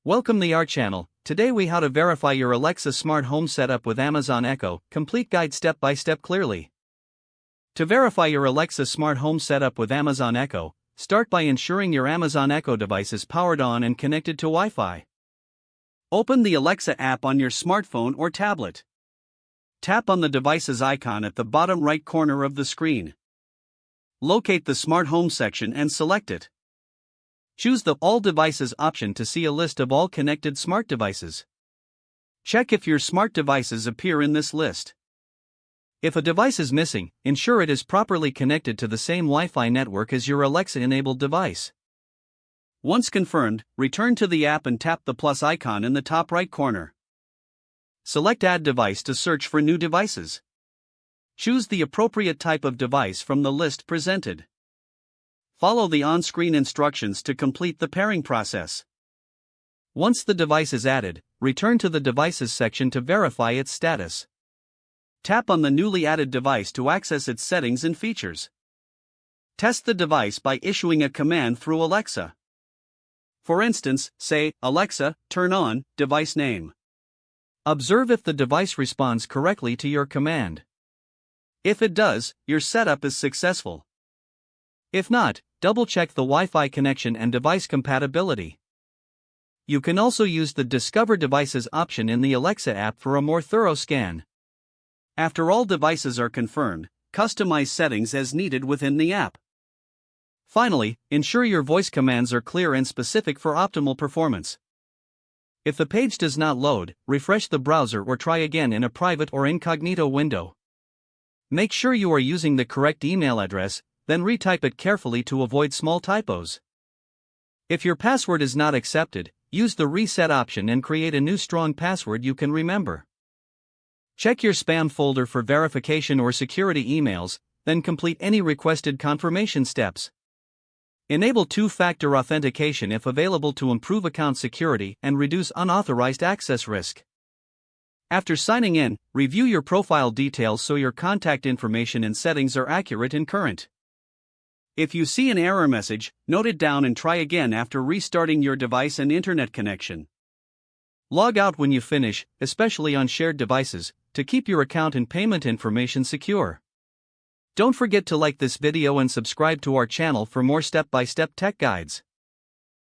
Welcome to our channel. Today we how to verify your Alexa smart home setup with Amazon Echo. Complete guide step by step clearly. To verify your Alexa smart home setup with Amazon Echo, start by ensuring your Amazon Echo device is powered on and connected to Wi-Fi. Open the Alexa app on your smartphone or tablet. Tap on the device's icon at the bottom right corner of the screen. Locate the Smart Home section and select it. Choose the All Devices option to see a list of all connected smart devices. Check if your smart devices appear in this list. If a device is missing, ensure it is properly connected to the same Wi-Fi network as your Alexa-enabled device. Once confirmed, return to the app and tap the plus icon in the top right corner. Select Add Device to search for new devices. Choose the appropriate type of device from the list presented. Follow the on-screen instructions to complete the pairing process. Once the device is added, return to the Devices section to verify its status. Tap on the newly added device to access its settings and features. Test the device by issuing a command through Alexa. For instance, say, "Alexa, turn on device name." Observe if the device responds correctly to your command. If it does, your setup is successful. If not, double-check the Wi-Fi connection and device compatibility. You can also use the Discover Devices option in the Alexa app for a more thorough scan. After all devices are confirmed, customize settings as needed within the app. Finally, ensure your voice commands are clear and specific for optimal performance. If the page does not load, refresh the browser or try again in a private or incognito window. Make sure you are using the correct email address, then retype it carefully to avoid small typos. If your password is not accepted, use the reset option and create a new strong password you can remember. Check your spam folder for verification or security emails, then complete any requested confirmation steps. Enable two-factor authentication if available to improve account security and reduce unauthorized access risk. After signing in, review your profile details so your contact information and settings are accurate and current. If you see an error message, note it down and try again after restarting your device and internet connection. Log out when you finish, especially on shared devices, to keep your account and payment information secure. Don't forget to like this video and subscribe to our channel for more step-by-step tech guides.